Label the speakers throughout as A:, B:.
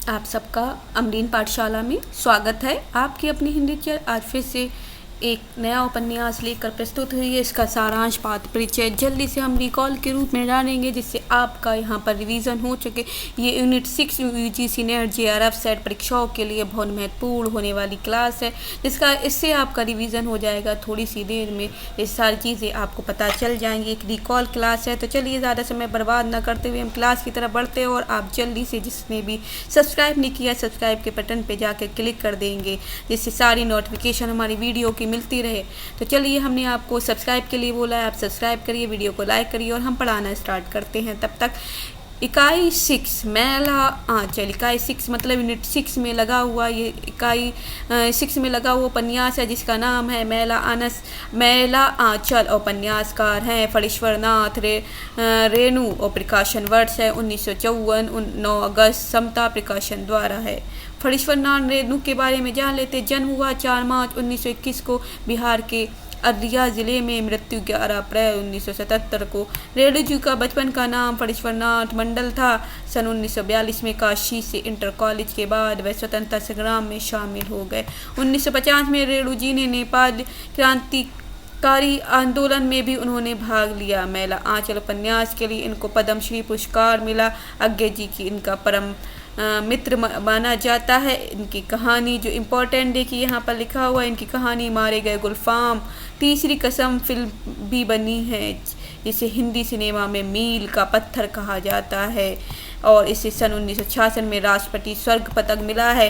A: आप सबका अमरीन पाठशाला में स्वागत है। आपकी अपनी हिंदी टीचर आज फिर से एक नया उपन्यास लेकर प्रस्तुत हुई है। इसका सारांश पाठ परिचय जल्दी से हम रिकॉल के रूप में जानेंगे, जिससे आपका यहाँ पर रिवीजन हो सके। ये unit 6 UGC net JRF set परीक्षाओं के लिए बहुत महत्वपूर्ण होने वाली क्लास है, इससे आपका रिवीजन हो जाएगा। थोड़ी सी देर में ये सारी चीज़ें आपको पता चल जाएंगी। एक रिकॉल क्लास है, तो चलिए ज़्यादा समय बर्बाद ना करते हुए हम क्लास की तरफ बढ़ते हैं। और आप जल्दी से, जिसने भी सब्सक्राइब नहीं किया, सब्सक्राइब के बटन पर जाकर क्लिक कर देंगे, जिससे सारी नोटिफिकेशन हमारी वीडियो की मिलती रहे। तो चलिए, हमने आपको सब्सक्राइब के लिए बोला है, आप सब्सक्राइब करिए, वीडियो को लाइक करिए और हम पढ़ाना स्टार्ट करते हैं। तब तक इकाई 6 मैला आंचल, इकाई 6 मतलब यूनिट 6 में लगा हुआ, ये इकाई 6 में लगा हुआ उपन्यास है, जिसका नाम है मैला आंचल। उपन्यासकार हैं फणीश्वर नाथ रेणु और प्रकाशन वर्ष है 1954, 9 अगस्त, समता प्रकाशन द्वारा है। फणीश्वर नाथ रेणु के बारे में जान लेते। जन्म हुआ 4 मार्च 1921 को बिहार के अररिया जिले में, मृत्यु 11 अप्रैल 1977 को। रेणु जी का बचपन का नाम फणीश्वर नाथ मंडल था। सन 1942 में काशी से इंटर कॉलेज के बाद वह स्वतंत्रता संग्राम में शामिल हो गए। 1950 में रेणु जी ने नेपाल क्रांतिकारी आंदोलन में भी उन्होंने भाग लिया। मैला आंचल उपन्यास के लिए इनको पद्मश्री पुरस्कार मिला। अज्ञे जी की इनका परम मित्र माना जाता है। इनकी कहानी जो इम्पोर्टेंट है कि यहाँ पर लिखा हुआ है, इनकी कहानी मारे गए गुलफाम, तीसरी कसम फिल्म भी बनी है, जिसे हिंदी सिनेमा में मील का पत्थर कहा जाता है, और इसे सन 1966 में राष्ट्रपति स्वर्ग पदक मिला है।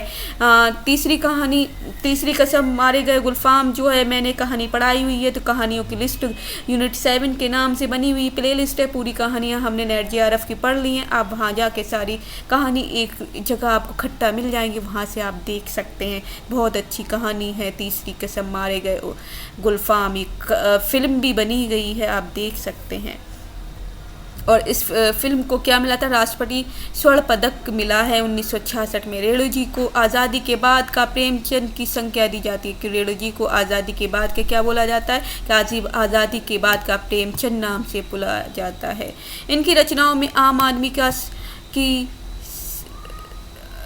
A: तीसरी कसम मारे गए गुलफाम जो है, मैंने कहानी पढ़ाई हुई है, तो कहानियों की लिस्ट यूनिट 7 के नाम से बनी हुई प्ले लिस्ट है। पूरी कहानियाँ हमने नेट जेआरएफ की पढ़ ली हैं। आप वहाँ जाके सारी कहानी एक जगह आपको इकट्ठा मिल जाएंगी, वहाँ से आप देख सकते हैं। बहुत अच्छी कहानी है तीसरी कसम मारे गए गुलफाम। एक फिल्म भी बनी गई है, आप देख सकते हैं। और इस फिल्म को क्या मिला था? राष्ट्रपति स्वर्ण पदक मिला है 1966 में। रेणु जी को आज़ादी के बाद का प्रेमचंद की संज्ञा दी जाती है कि रेणु जी को आज़ादी के बाद के क्या बोला जाता है कि आज़ादी के बाद का प्रेमचंद नाम से बुलाया जाता है। इनकी रचनाओं में आम आदमी की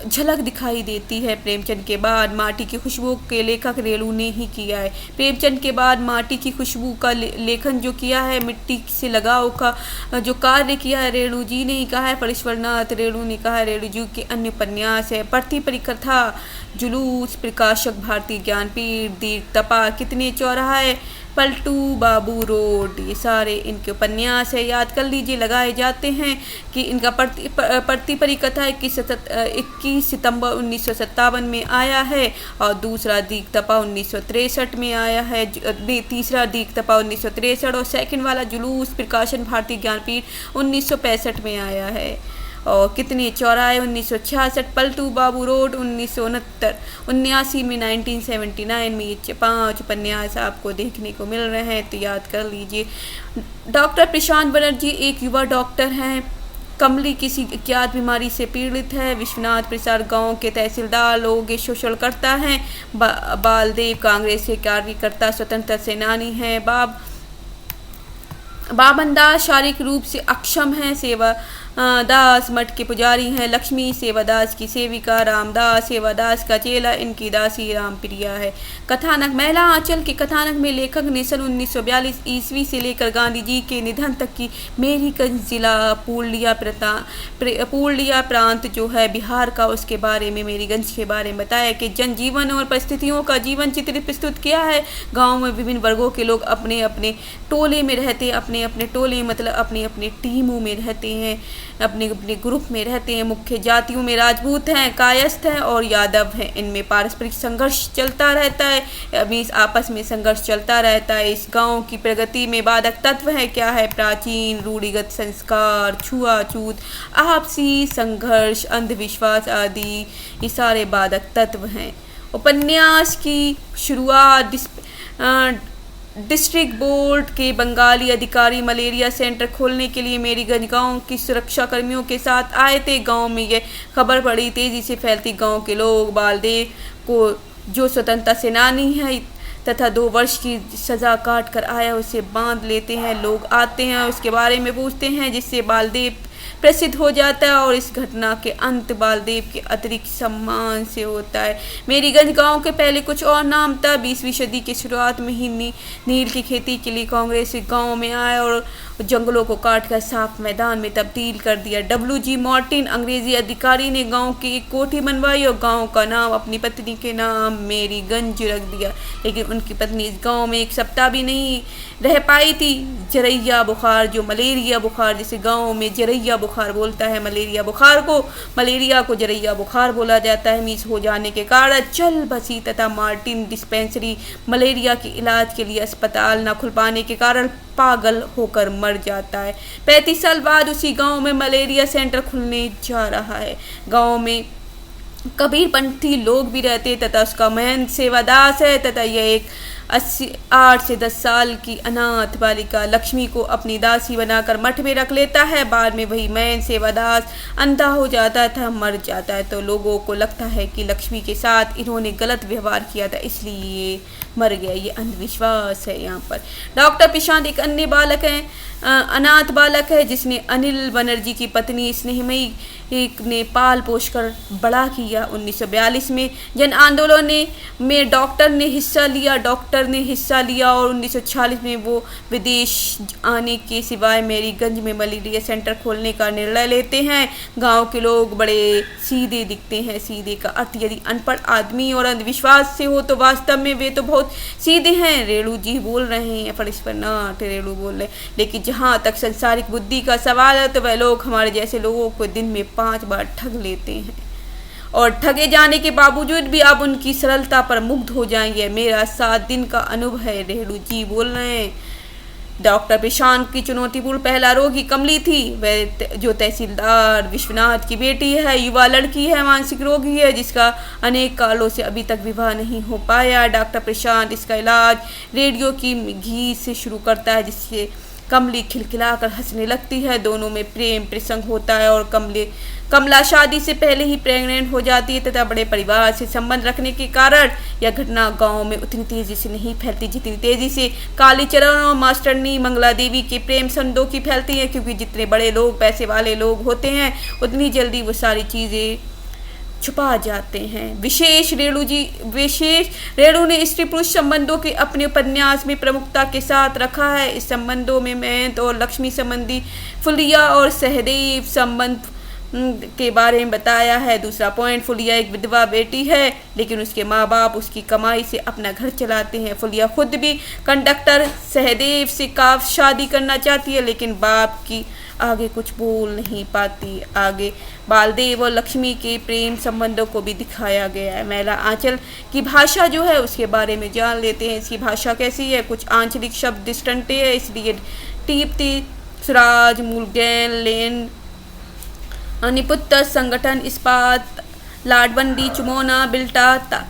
A: झलक दिखाई देती है। प्रेमचंद के बाद माटी की खुशबू के लेखक रेणु ने ही किया है। प्रेमचंद के बाद माटी की खुशबू का लेखन जो किया है, मिट्टी से लगाव का जो कार्य किया है, रेणु जी ने ही कहा है। फणीश्वर नाथ रेणु ने कहा है। रेणु जी के अन्य उपन्यास है पृथ्वी परिकथा, जुलूस, प्रकाशक भारतीय ज्ञानपीठ, दीर्घ तपा, कितने चौराहे, पलटू बाबू रोड, ये सारे इनके उपन्यास है। याद कर लीजिए, लगाए जाते हैं कि इनका पृथ्वी परिकथा 21 सितंबर 1957 में आया है, और दूसरा दीर्घ तपा 1963 में आया है। तीसरा दीर्घ तपा 1963, और सेकंड वाला जुलूस प्रकाशन भारतीय ज्ञानपीठ 1965 में आया है। और कितने चौराहे 1966, पलटू बाबू रोड 1979 में, 1979 में। ये 5 उपन्यास आपको देखने को मिल रहे हैं, तो याद कर लीजिए। डॉक्टर प्रशांत बनर्जी एक युवा डॉक्टर हैं। कमली किसी अज्ञात बीमारी से पीड़ित है। विश्वनाथ प्रसाद गांव के तहसीलदार लोगों के शोषण करता है। बालदेव कांग्रेस के कार्यकर्ता स्वतंत्रता सेनानी हैं। बाबन दास शारीरिक रूप से अक्षम है। सेवा दास मठ के पुजारी हैं। लक्ष्मी सेवादास की सेविका, रामदास सेवादास का चेला, इनकी दासी रामप्रिया है। कथानक मैला आंचल के कथानक में लेखक ने सन 1942 ईस्वी से लेकर गांधी जी के निधन तक की मेरीगंज जिला पूर्णिया प्रांत जो है बिहार का, उसके बारे में, मेरीगंज के बारे में बताया कि जनजीवन और परिस्थितियों का जीवन चित्र प्रस्तुत किया है। गाँव में विभिन्न वर्गों के लोग अपने अपने टोले में रहते, अपने अपने टोले मतलब अपने अपने टीमों में रहते हैं, अपने अपने ग्रुप में रहते हैं। मुख्य जातियों में राजपूत हैं, कायस्थ हैं और यादव हैं। इनमें पारस्परिक संघर्ष चलता रहता है, अभी आपस में संघर्ष चलता रहता है। इस गांव की प्रगति में बाधक तत्व है क्या है? प्राचीन रूढ़िगत संस्कार, छुआछूत, आपसी संघर्ष, अंधविश्वास आदि, ये सारे बाधक तत्व हैं। उपन्यास की शुरुआत डिस्ट्रिक्ट बोर्ड के बंगाली अधिकारी मलेरिया सेंटर खोलने के लिए मेरीगंज गांव की सुरक्षा कर्मियों के साथ आए थे। गांव में यह खबर बड़ी तेजी से फैलती। गांव के लोग बालदेव को, जो स्वतंत्रता सेनानी है तथा 2 वर्ष की सज़ा काट कर आया, उसे बांध लेते हैं। लोग आते हैं, उसके बारे में पूछते हैं, जिससे बालदेव प्रसिद्ध हो जाता है और इस घटना के अंत बालदेव के अतिरिक्त सम्मान से होता है। मेरीगंज गांव के पहले कुछ और नाम था। 20वीं सदी की शुरुआत में ही नील की खेती के लिए कांग्रेस गांव में आए और जंगलों को काटकर साफ मैदान में तब्दील कर दिया। WG मार्टिन अंग्रेजी अधिकारी ने गांव की एक कोठी बनवाई और गांव का नाम अपनी पत्नी के नाम मेरीगंज रख दिया। लेकिन उनकी पत्नी इस गांव में एक सप्ताह भी नहीं रह पाई थी। जरैया बुखार, जो मलेरिया बुखार, जिसे गांव में जरैया बुखार बोलता है, मलेरिया को जरैया बुखार बोला जाता है, मिस हो जाने के कारण चल बसी तथा मार्टिन डिस्पेंसरी मलेरिया के इलाज के लिए अस्पताल न खुल पाने के कारण पागल होकर मर जाता है। 35 साल बाद उसी गांव में मलेरिया सेंटर खुलने जा रहा है। गांव में कबीरपंथी लोग भी रहते तथा उसका महंत सेवादास है तथा यह एक 8 से 10 साल की अनाथ बालिका लक्ष्मी को अपनी दासी बनाकर मठ में रख लेता है। बाद में वही महंत सेवादास अंधा हो जाता था, मर जाता है, तो लोगों को लगता है कि लक्ष्मी के साथ इन्होंने गलत व्यवहार किया था, इसलिए मर गया। ये अंधविश्वास है। यहाँ पर डॉक्टर प्रशांत एक अन्य बालक है, अनाथ बालक है, जिसने अनिल बनर्जी की पत्नी स्नेहमयी ने पाल पोष कर बड़ा किया। 1942 में जन आंदोलन में डॉक्टर ने हिस्सा लिया और 1946 में वो विदेश आने के सिवाय मेरीगंज में मलेरिया सेंटर खोलने का निर्णय लेते हैं। गांव के लोग बड़े सीधे दिखते हैं। सीधे का अर्थ यदि अनपढ़ आदमी और अंधविश्वास से हो तो वास्तव में वे तो बहुत सीधे हैं। रेणु जी बोल रहे हैं, फरिश्परनाट रेणु बोल रहे हैं। लेकिन जहाँ तक संसारिक बुद्धि का सवाल है तो वह लोग हमारे जैसे लोगों को दिन में 5 बार ठग लेते हैं और ठगे जाने के बावजूद भी आप उनकी सरलता पर मुग्ध हो जाएंगे। मेरा 7 दिन का अनुभव है, रेणु जी बोल रहे हैं। डॉक्टर प्रशांत की चुनौतीपूर्ण पहला रोगी कमली थी, वह जो तहसीलदार विश्वनाथ की बेटी है, युवा लड़की है, मानसिक रोगी है, जिसका अनेक कालों से अभी तक विवाह नहीं हो पाया। डॉक्टर प्रशांत इसका इलाज रेडियो की घी से शुरू करता है, जिससे कमली खिलखिलाकर हंसने लगती है। दोनों में प्रेम प्रसंग होता है और कमला शादी से पहले ही प्रेग्नेंट हो जाती है तथा बड़े परिवार से संबंध रखने के कारण यह घटना गांव में उतनी तेजी से नहीं फैलती जितनी तेजी से कालीचरण और मास्टरनी मंगला देवी के प्रेम संदों की फैलती है, क्योंकि जितने बड़े लोग, पैसे वाले लोग होते हैं उतनी जल्दी वो सारी चीज़ें छुपा जाते हैं। विशेष रेणु ने स्त्री पुरुष संबंधों के अपने उपन्यास में प्रमुखता के साथ रखा है। इस संबंधों में महंत और लक्ष्मी संबंधी फुलिया और सहदेव संबंध के बारे में बताया है। दूसरा पॉइंट, फुलिया एक विधवा बेटी है, लेकिन उसके माँ बाप उसकी कमाई से अपना घर चलाते हैं। फुलिया खुद भी कंडक्टर सहदेव से काफ शादी करना चाहती है, लेकिन बाप की आगे कुछ बोल नहीं पाती। आगे बालदेव और लक्ष्मी के प्रेम संबंधों को भी दिखाया गया है। मैला आंचल की भाषा जो है उसके बारे में जान लेते हैं। इसकी भाषा कैसी है? कुछ आंचलिक शब्द डिस्टेंट है, इसलिए टीप्ति, सुराज, मूलगैन, लेन, निपुत्तर, संगठन, इस्पात, लाडबंदी, चुमोना, बिल्टा,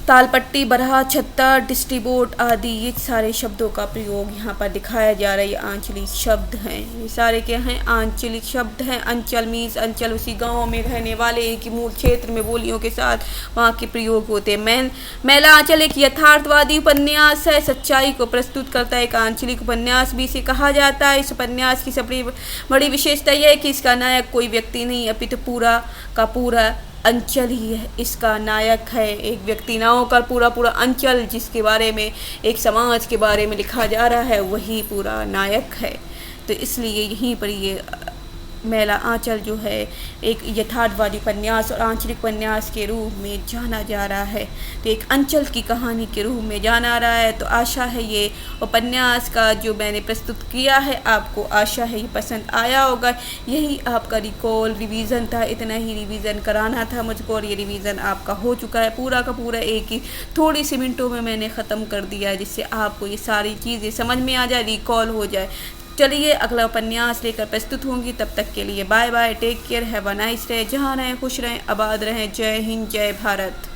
A: तालपट्टी, बरहा, छत्ता, डिस्ट्रीबोट आदि, ये सारे शब्दों का प्रयोग यहाँ पर दिखाया जा रहा है। ये आंचलिक शब्द हैं, ये सारे क्या हैं? आंचलिक शब्द हैं। अंचल मीन्स अंचल, उसी गांव में रहने वाले एक ही मूल क्षेत्र में बोलियों के साथ वहाँ के प्रयोग होते हैं। मैला आंचल एक यथार्थवादी उपन्यास है, सच्चाई को प्रस्तुत करता है। एक आंचलिक उपन्यास भी इसे कहा जाता है। इस उपन्यास की सबसे बड़ी विशेषता यह है कि इसका नायक कोई व्यक्ति नहीं, अपितु पूरा का पूरा अंचल ही है इसका नायक है। एक व्यक्ति ना होकर पूरा अंचल, जिसके बारे में, एक समाज के बारे में लिखा जा रहा है, वही पूरा नायक है। तो इसलिए यहीं पर ये मैला आंचल जो है एक यथार्थवादी उपन्यास और आंचलिक उपन्यास के रूप में जाना जा रहा है। तो एक अंचल की कहानी के रूप में जाना रहा है। तो आशा है ये उपन्यास का जो मैंने प्रस्तुत किया है आपको, आशा है ये पसंद आया होगा। यही आपका रिकॉल रिवीजन था, इतना ही रिवीजन कराना था मुझको और ये रिवीजन आपका हो चुका है। पूरा का पूरा एक ही थोड़ी सी मिनटों में मैंने ख़त्म कर दिया, जिससे आपको ये सारी चीज़ें समझ में आ जाए, रिकॉल हो जाए। चलिए अगला उपन्यास लेकर प्रस्तुत होंगी, तब तक के लिए bye bye, take care, have a nice day. जहाँ रहें खुश रहें, आबाद रहें। जय हिंद, जय भारत।